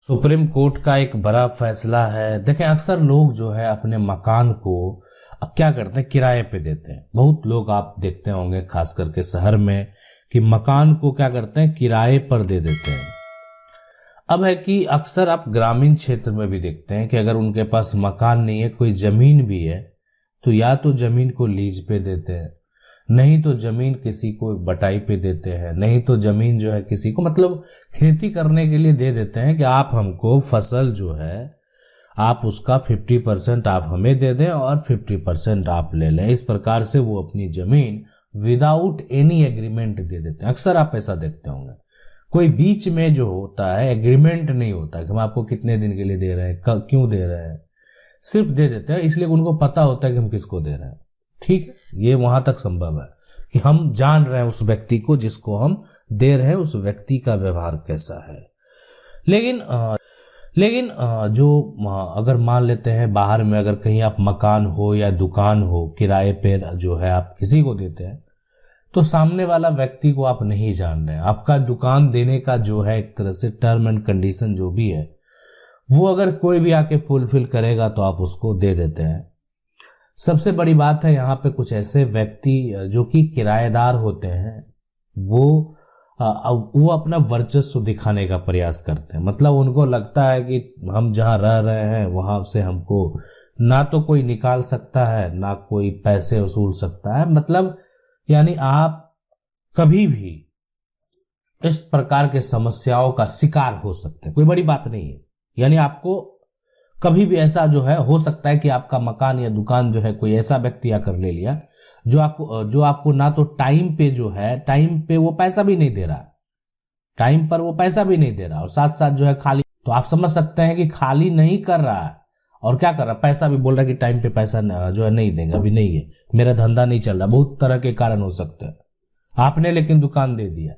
Supreme court का एक बड़ा फैसला है। देखें, अक्सर लोग जो है अपने मकान को क्या करते हैं, किराए पे देते हैं। बहुत लोग आप देखते होंगे खास करके शहर में कि मकान को क्या करते हैं, किराए पर दे देते हैं। अब है कि अक्सर आप ग्रामीण क्षेत्र में भी देखते हैं कि अगर उनके पास मकान नहीं है, कोई जमीन भी है, तो या तो जमीन को लीज पे देते हैं, नहीं तो जमीन किसी को बटाई पे देते हैं, नहीं तो जमीन जो है किसी को मतलब खेती करने के लिए दे देते हैं कि आप हमको फसल जो है आप उसका 50% आप हमें दे दें और 50% आप ले लें। इस प्रकार से वो अपनी जमीन विदाउट एनी एग्रीमेंट दे देते हैं। अक्सर आप ऐसा देखते होंगे। कोई बीच में जो होता है एग्रीमेंट नहीं होता कि हम आपको कितने दिन के लिए दे रहे हैं, क्यों दे रहे हैं, सिर्फ दे देते हैं, इसलिए उनको पता होता है कि हम किसको दे रहे हैं। ठीक है, ये वहां तक संभव है कि हम जान रहे हैं उस व्यक्ति को जिसको हम दे रहे हैं, उस व्यक्ति का व्यवहार कैसा है। लेकिन जो अगर मान लेते हैं बाहर में अगर कहीं आप मकान हो या दुकान हो किराए पे जो है आप किसी को देते हैं, तो सामने वाला व्यक्ति को आप नहीं जान रहे हैं। आपका दुकान देने का जो है एक तरह से टर्म एंड कंडीशन जो भी है वो अगर कोई भी आके फुलफिल करेगा तो आप उसको दे देते हैं। सबसे बड़ी बात है यहाँ पे कुछ ऐसे व्यक्ति जो कि किराएदार होते हैं, वो अपना वर्चस्व दिखाने का प्रयास करते हैं। मतलब उनको लगता है कि हम जहाँ रह रहे हैं वहां से हमको ना तो कोई निकाल सकता है ना कोई पैसे वसूल सकता है। मतलब यानी आप कभी भी इस प्रकार के समस्याओं का शिकार हो सकते हैं, कोई बड़ी बात नहीं है। यानी आपको कभी भी ऐसा जो है हो सकता है कि आपका मकान या दुकान जो है कोई ऐसा व्यक्ति आकर ले लिया जो आपको ना तो टाइम पे जो है टाइम पे वो पैसा भी नहीं दे रहा, टाइम पर वो पैसा भी नहीं दे रहा, और साथ साथ जो है खाली, तो आप समझ सकते हैं कि खाली नहीं कर रहा है और क्या कर रहा है, पैसा भी बोल रहा है कि टाइम पे पैसा जो है नहीं देंगे, अभी नहीं है, मेरा धंधा नहीं चल रहा। बहुत तरह के कारण हो सकते हैं। आपने लेकिन दुकान दे दिया,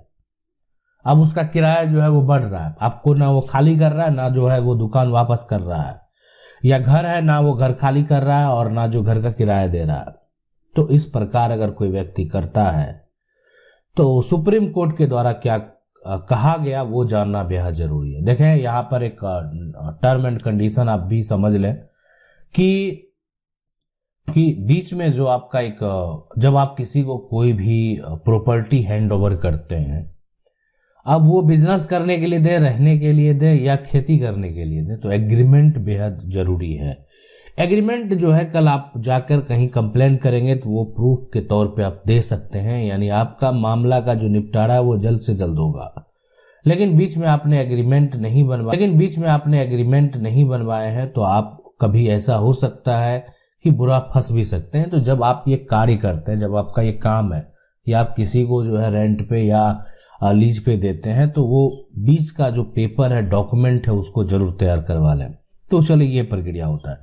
अब उसका किराया जो है वो बढ़ रहा है, आपको ना वो खाली कर रहा है ना जो है वो दुकान वापस कर रहा है, या घर है ना वो घर खाली कर रहा है और ना जो घर का किराया दे रहा है। तो इस प्रकार अगर कोई व्यक्ति करता है तो सुप्रीम कोर्ट के द्वारा क्या कहा गया वो जानना बेहद जरूरी है। देखें, यहां पर एक टर्म एंड कंडीशन आप भी समझ लें कि बीच में जो आपका एक जब आप किसी को कोई भी प्रॉपर्टी हैंड ओवर करते हैं, अब वो बिजनेस करने के लिए दे, रहने के लिए दे या खेती करने के लिए दे, तो एग्रीमेंट बेहद जरूरी है। एग्रीमेंट जो है कल आप जाकर कहीं कंप्लेन करेंगे तो वो प्रूफ के तौर पे आप दे सकते हैं, यानी आपका मामला का जो निपटारा है वो जल्द से जल्द होगा। लेकिन बीच में आपने एग्रीमेंट नहीं बनवाए हैं तो आप कभी ऐसा हो सकता है कि बुरा फंस भी सकते हैं। तो जब आप ये कार्य करते हैं, जब आपका ये काम है या आप किसी को जो है रेंट पे या लीज पे देते हैं, तो वो बीच का जो पेपर है, डॉक्यूमेंट है, उसको जरूर तैयार करवा लें। तो चलिए ये प्रक्रिया होता है।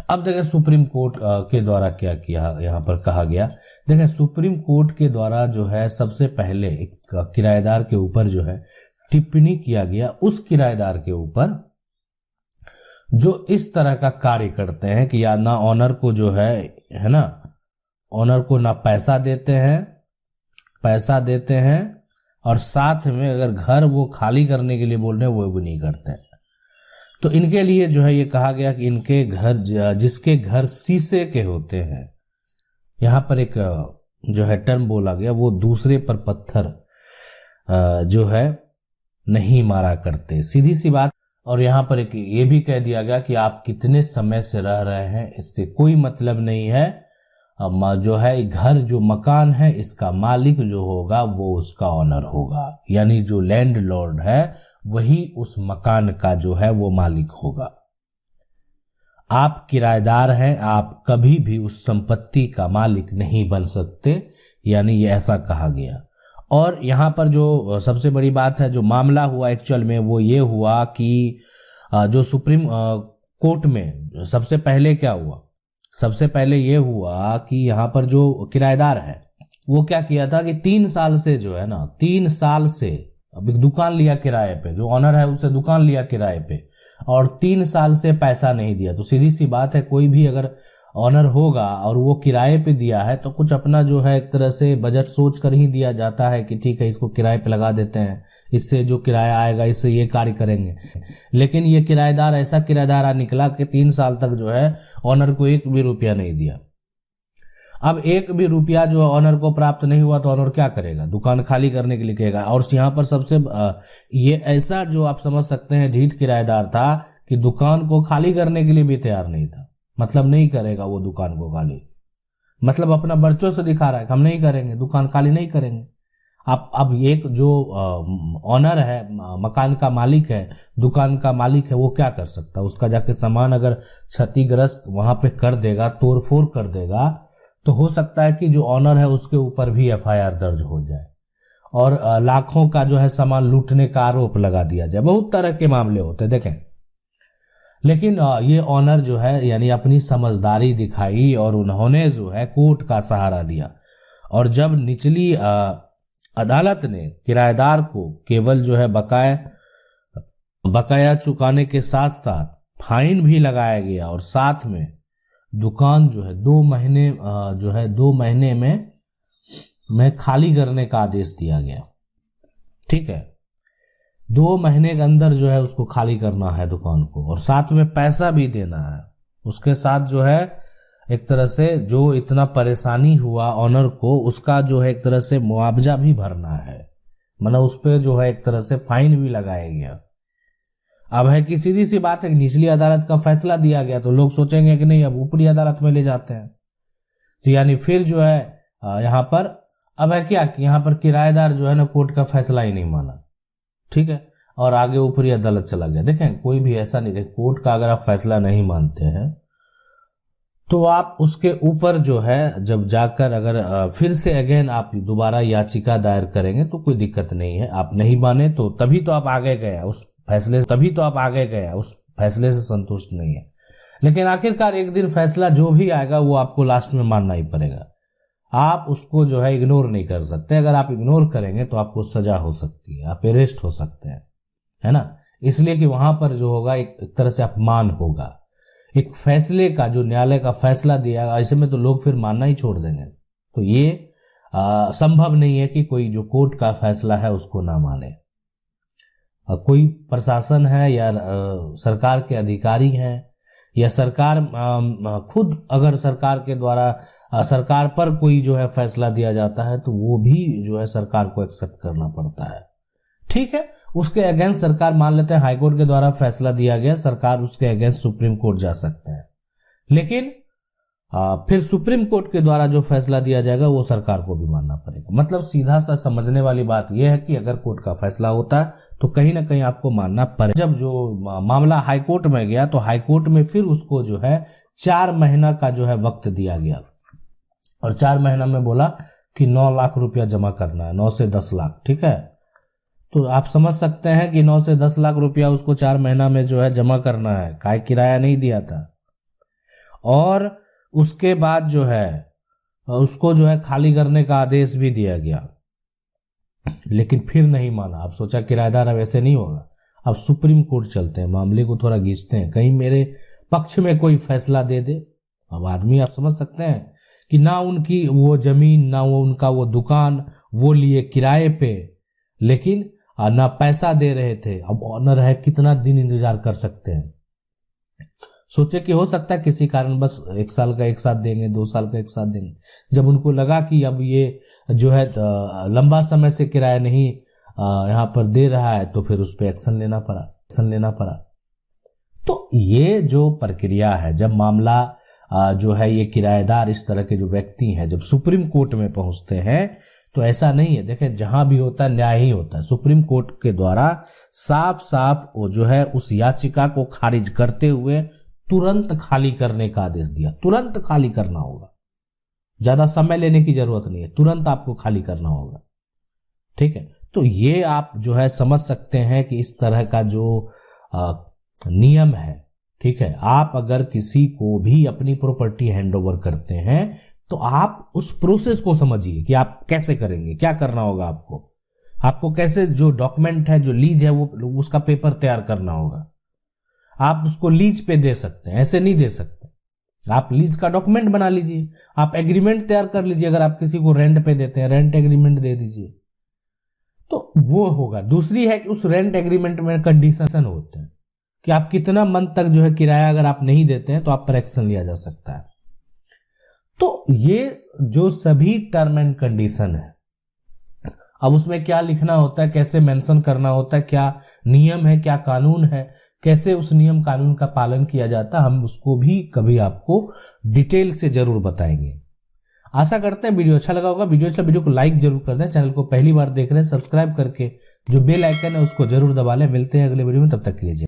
अब देखें सुप्रीम कोर्ट के द्वारा क्या किया यहाँ पर कहा गया। देखें, सुप्रीम कोर्ट के द्वारा जो है सबसे पहले एक किराएदार के ऊपर जो है टिप्पणी किया गया, उस किराएदार के ऊपर जो इस तरह का कार्य करते हैं कि या ना ऑनर को जो है ना, ऑनर को ना पैसा देते हैं और साथ में अगर घर वो खाली करने के लिए बोल रहे हैं वो भी नहीं करते हैं। तो इनके लिए जो है ये कहा गया कि इनके घर, जिसके घर शीशे के होते हैं, यहां पर एक जो है टर्म बोला गया, वो दूसरे पर पत्थर जो है नहीं मारा करते, सीधी सी बात। और यहां पर एक ये भी कह दिया गया कि आप कितने समय से रह रहे हैं इससे कोई मतलब नहीं है। जो है घर, जो मकान है, इसका मालिक जो होगा वो उसका ऑनर होगा, यानी जो लैंडलॉर्ड है वही उस मकान का जो है वो मालिक होगा। आप किराएदार हैं, आप कभी भी उस संपत्ति का मालिक नहीं बन सकते, यानी ये ऐसा कहा गया। और यहां पर जो सबसे बड़ी बात है, जो मामला हुआ एक्चुअल में वो ये हुआ कि जो सुप्रीम कोर्ट में सबसे पहले क्या हुआ, सबसे पहले ये हुआ कि यहाँ पर जो किराएदार है वो क्या किया था कि 3 साल से जो है ना, 3 साल से अब एक दुकान लिया किराए पे, जो ऑनर है उसे दुकान लिया किराए पे और 3 साल से पैसा नहीं दिया। तो सीधी सी बात है, कोई भी अगर ऑनर होगा और वो किराए पे दिया है, तो कुछ अपना जो है एक तरह से बजट सोच कर ही दिया जाता है कि ठीक है इसको किराए पे लगा देते हैं, इससे जो किराया आएगा इससे ये कार्य करेंगे। लेकिन ये किराएदार ऐसा किराएदार निकला कि 3 साल तक जो है ऑनर को 1 भी रुपया नहीं दिया। अब 1 भी रुपया जो ऑनर को प्राप्त नहीं हुआ तो ऑनर क्या करेगा? दुकान खाली करने के लिए कहेगा। और यहाँ पर सबसे ये ऐसा जो आप समझ सकते हैं ढीठ किराएदार था कि दुकान को खाली करने के लिए भी तैयार नहीं था। मतलब नहीं करेगा वो दुकान को खाली, मतलब अपना बर्चों से दिखा रहा है कि हम नहीं करेंगे, दुकान खाली नहीं करेंगे। अब एक जो ऑनर है, मकान का मालिक है, दुकान का मालिक है, वो क्या कर सकता है? उसका जाके सामान अगर क्षतिग्रस्त वहां पे कर देगा, तोड़फोड़ कर देगा, तो हो सकता है कि जो ऑनर है उसके ऊपर भी एफआईआर दर्ज हो जाए और लाखों का जो है सामान लूटने का आरोप लगा दिया जाए। बहुत तरह के मामले होते हैं देखें। लेकिन ये ऑनर जो है यानी अपनी समझदारी दिखाई और उन्होंने जो है कोर्ट का सहारा लिया। और जब निचली अदालत ने किराएदार को केवल जो है बकाया चुकाने के साथ साथ फाइन भी लगाया गया और साथ में दुकान जो है 2 महीने में खाली करने का आदेश दिया गया। ठीक है, 2 महीने के अंदर जो है उसको खाली करना है दुकान को, और साथ में पैसा भी देना है। उसके साथ जो है एक तरह से जो इतना परेशानी हुआ ऑनर को, उसका जो है एक तरह से मुआवजा भी भरना है, मतलब उस पर जो है एक तरह से फाइन भी लगाया गया। अब है कि सीधी सी बात है कि निचली अदालत का फैसला दिया गया तो लोग सोचेंगे कि नहीं अब ऊपरी अदालत में ले जाते हैं, तो यानी फिर जो है यहाँ पर अब है क्या कि यहाँ पर किराएदार जो है ना कोर्ट का फैसला ही नहीं माना। ठीक है, और आगे ऊपरी अदालत चला गया। देखें कोई भी ऐसा नहीं, देखें कोर्ट का अगर आप फैसला नहीं मानते हैं तो आप उसके ऊपर जो है जब जाकर अगर फिर से अगेन आप दोबारा याचिका दायर करेंगे तो कोई दिक्कत नहीं है। आप नहीं माने तो तभी तो आप आगे गए उस फैसले से संतुष्ट नहीं है। लेकिन आखिरकार एक दिन फैसला जो भी आएगा वो आपको लास्ट में मानना ही पड़ेगा। आप उसको जो है इग्नोर नहीं कर सकते। अगर आप इग्नोर करेंगे तो आपको सजा हो सकती है, आप अरेस्ट हो सकते हैं, है ना। इसलिए कि वहां पर जो होगा एक तरह से अपमान होगा एक फैसले का, जो न्यायालय का फैसला दिया। ऐसे में तो लोग फिर मानना ही छोड़ देंगे। तो ये संभव नहीं है कि कोई जो कोर्ट का फैसला है उसको ना माने। कोई प्रशासन है या सरकार के अधिकारी हैं या सरकार खुद, अगर सरकार के द्वारा सरकार पर कोई जो है फैसला दिया जाता है तो वो भी जो है सरकार को एक्सेप्ट करना पड़ता है। ठीक है, उसके अगेंस्ट सरकार मान लेते हैं हाईकोर्ट के द्वारा फैसला दिया गया, सरकार उसके अगेंस्ट सुप्रीम कोर्ट जा सकते हैं। लेकिन फिर सुप्रीम कोर्ट के द्वारा जो फैसला दिया जाएगा वो सरकार को भी मानना पड़ेगा। मतलब सीधा सा समझने वाली बात यह है कि अगर कोर्ट का फैसला होता है तो कहीं ना कहीं आपको मानना पड़ेगा। जब जो मामला हाईकोर्ट में गया तो हाईकोर्ट में फिर उसको जो है 4 महीना का जो है वक्त दिया गया और 4 महीना में बोला कि 9 लाख रुपया जमा करना है, 9 से 10 लाख। ठीक है, तो आप समझ सकते हैं कि 9 से 10 लाख रुपया उसको 4 महीना में जो है जमा करना है। काय किराया नहीं दिया था और उसके बाद जो है उसको जो है खाली करने का आदेश भी दिया गया, लेकिन फिर नहीं माना। अब सोचा किराएदार अब ऐसे नहीं होगा, अब सुप्रीम कोर्ट चलते हैं, मामले को थोड़ा घींचते हैं, कहीं मेरे पक्ष में कोई फैसला दे दे। अब आदमी आप समझ सकते हैं कि ना उनकी वो जमीन, ना वो उनका वो दुकान वो लिए किराए पे, लेकिन ना पैसा दे रहे थे। अब ऑनर है, कितना दिन इंतजार कर सकते हैं। सोचे कि हो सकता है किसी कारण बस 1 साल का एक साथ देंगे, 2 साल का एक साथ देंगे। जब उनको लगा कि अब ये जो है लंबा समय से किराया नहीं यहाँ पर दे रहा है तो फिर उस पर एक्शन लेना पड़ा। तो ये जो प्रक्रिया है, जब मामला जो है ये किराएदार इस तरह के जो व्यक्ति हैं जब सुप्रीम कोर्ट में पहुंचते हैं तो ऐसा नहीं है। देखें जहां भी होता है न्याय ही होता है। सुप्रीम कोर्ट के द्वारा साफ वो जो है उस याचिका को खारिज करते हुए तुरंत खाली करने का आदेश दिया। तुरंत खाली करना होगा, ज्यादा समय लेने की जरूरत नहीं है, तुरंत आपको खाली करना होगा। ठीक है, तो ये आप जो है समझ सकते हैं कि इस तरह का जो नियम है। ठीक है, आप अगर किसी को भी अपनी प्रॉपर्टी हैंडओवर करते हैं तो आप उस प्रोसेस को समझिए कि आप कैसे करेंगे, क्या करना होगा आपको कैसे जो डॉक्यूमेंट है, जो लीज है, वो उसका पेपर तैयार करना होगा। आप उसको लीज पे दे सकते हैं, ऐसे नहीं दे सकते। आप लीज का डॉक्यूमेंट बना लीजिए, आप एग्रीमेंट तैयार कर लीजिए। अगर आप किसी को रेंट पे देते हैं, रेंट एग्रीमेंट दे दीजिए, तो वो होगा। दूसरी है कि उस रेंट एग्रीमेंट में कंडीशन होते हैं कि आप कितना मंथ तक जो है किराया अगर आप नहीं देते हैं तो आप पर एक्शन लिया जा सकता है। तो ये जो सभी टर्म एंड कंडीशन है, अब उसमें क्या लिखना होता है, कैसे मेंशन करना होता है, क्या नियम है, क्या कानून है, कैसे उस नियम कानून का पालन किया जाता है, हम उसको भी कभी आपको डिटेल से जरूर बताएंगे। आशा करते हैं वीडियो अच्छा लगा होगा। वीडियो को लाइक जरूर कर दें। चैनल को पहली बार देख रहे हैं, सब्सक्राइब करके जो बेल आइकन है उसको जरूर दबा लें। मिलते हैं अगले वीडियो में, तब तक के लिए।